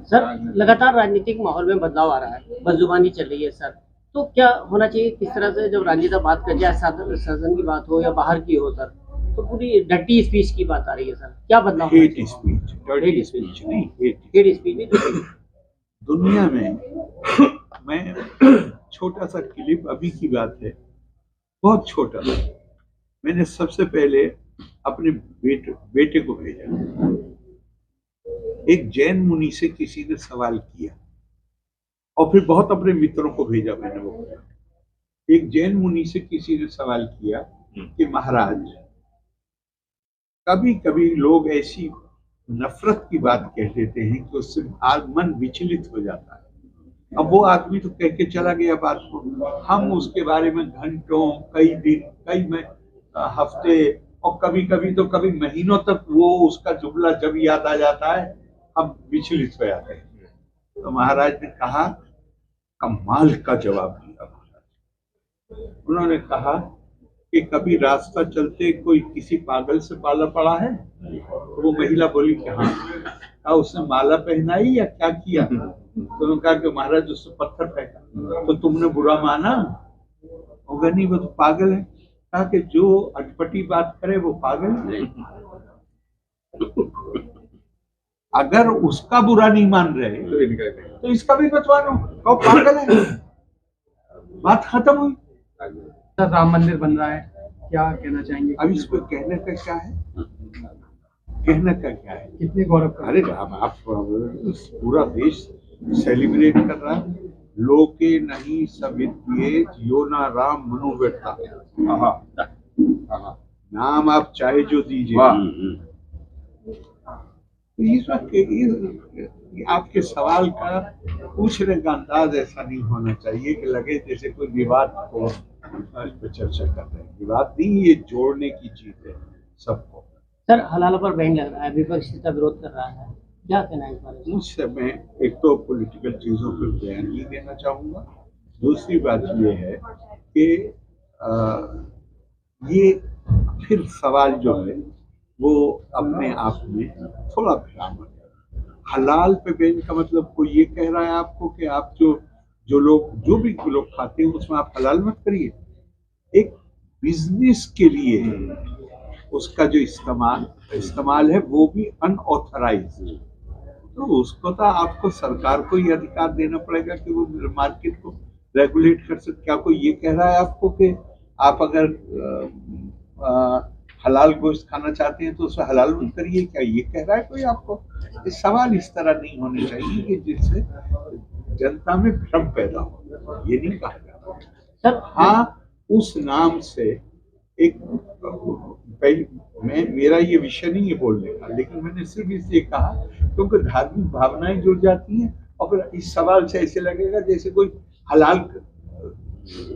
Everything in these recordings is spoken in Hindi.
सर, लगातार राजनीतिक माहौल में बदलाव आ रहा है, बदजुबानी चल रही है सर। तो क्या होना चाहिए, किस तरह से जब राजनेता बात कर जाए, सदन की बात हो या बाहर की हो सर, तो पूरी डर्टी स्पीच की बात आ रही है सर, क्या बदलाव होना हेट चाहिए? स्पीच, डर्टी स्पीच नहीं, हेट स्पीच नहीं। दुनिया में मैं छोटा सा क्लिप अभी की बात है, बहुत छोटा सा। मैंने सबसे पहले अपने बेटे को भेजा। एक जैन मुनि से किसी ने सवाल किया और फिर बहुत अपने मित्रों को भेजा मैंने वो। एक जैन मुनि से किसी ने सवाल किया कि महाराज, कभी कभी लोग ऐसी नफरत की बात कह देते हैं कि उससे मन विचलित हो जाता है। अब वो आदमी तो कह के चला गया बात को, हम उसके बारे में घंटों, कई दिन, हफ्ते और कभी कभी तो कभी महीनों तक वो उसका जुमला जब याद आ जाता है हम विचलित हो जाते हैं। तो महाराज ने कहा, कमाल का जवाब दिया महाराज। उन्होंने कहा कि कभी रास्ता चलते कोई किसी पागल से पाला पड़ा है? तो वो महिला बोली कि हाँ। कहा उसने माला पहनाई या क्या किया? तो उन्होंने कहा कि महाराज उससे पत्थर फेंका। तो तुमने बुरा माना? होगा नहीं, वो तो पागल है। कहा कि जो अटपटी बात करे वो पागल है। अगर उसका बुरा नहीं मान रहे तो इसका भी मत मानो, वो पागल है। बात खत्म हुई। सर, राम मंदिर बन रहा है, क्या कहना चाहेंगे? अब इस पर कहने का क्या है? कहने का क्या है? कितने गौरव का? अरे राम, आप पूरा देश सेलिब्रेट कर रहा है। लोके नहीं सविद्ये यो ना राम मनोव्यथा। नाम आप चाहे जो दीजिए। तो इस वक्त आपके सवाल का पूछने का अंदाज ऐसा नहीं होना चाहिए कि लगे जैसे कोई विवाद को इस पर चर्चा कर रहे हैं। विवाद नहीं, ये जोड़ने की चीज है सबको। सर, हलाला पर बैन लग रहा है, विपक्ष इसका विरोध कर रहा है, क्या कहना है इस बारे में? उस समय एक तो पॉलिटिकल चीजों पर बयान नहीं देना चाहूंगा। दूसरी बात ये है कि ये फिर सवाल जो है वो अपने आप में थोड़ा भ्रामक है। हलाल पे बैन का मतलब कोई ये कह रहा है आपको कि आप जो भी लोग खाते हैं उसमें आप हलाल मत करिए। एक बिजनेस के लिए उसका जो इस्तेमाल है वो भी अनऑथराइज्ड, तो उसको तो आपको सरकार को ही अधिकार देना पड़ेगा कि वो मार्केट को रेगुलेट कर सकते। क्या कोई ये कह रहा है आपको कि आप अगर हलाल गोश्त खाना चाहते हैं तो उसमें हलाल मत करिए? क्या ये कह रहा है कोई आपको? इस सवाल इस तरह नहीं होने चाहिए कि जिससे जनता में भ्रम पैदा हो। ये नहीं कहा जाता सर। हाँ, उस नाम से एक मेरा ये विषय नहीं है बोलने का, लेकिन मैंने सिर्फ इसलिए कहा क्योंकि धार्मिक भावनाएं जुड़ जाती हैं और फिर इस सवाल से ऐसे लगेगा जैसे कोई हलाल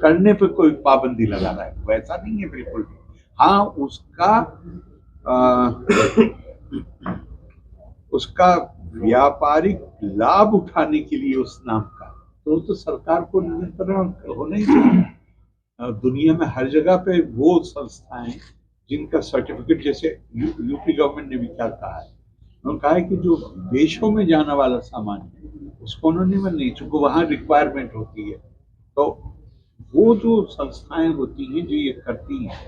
करने पे कोई पाबंदी लगा रहा है। वैसा नहीं है बिल्कुल भी। हाँ, उसका व्यापारिक लाभ उठाने के लिए उस नाम का तो सरकार को नियंत्रण होना ही चाहिए। दुनिया में हर जगह पे वो संस्थाएं जिनका सर्टिफिकेट, जैसे यूपी गवर्नमेंट ने भी क्या कहा है, उन्होंने कहा है कि जो देशों में जाने वाला सामान है उसको उन्होंने नहीं, चूंकि वहां रिक्वायरमेंट होती है। तो वो जो संस्थाएं होती हैं जो ये करती हैं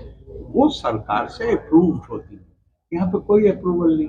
वो सरकार से अप्रूव्ड होती है। यहाँ पे कोई अप्रूवल नहीं।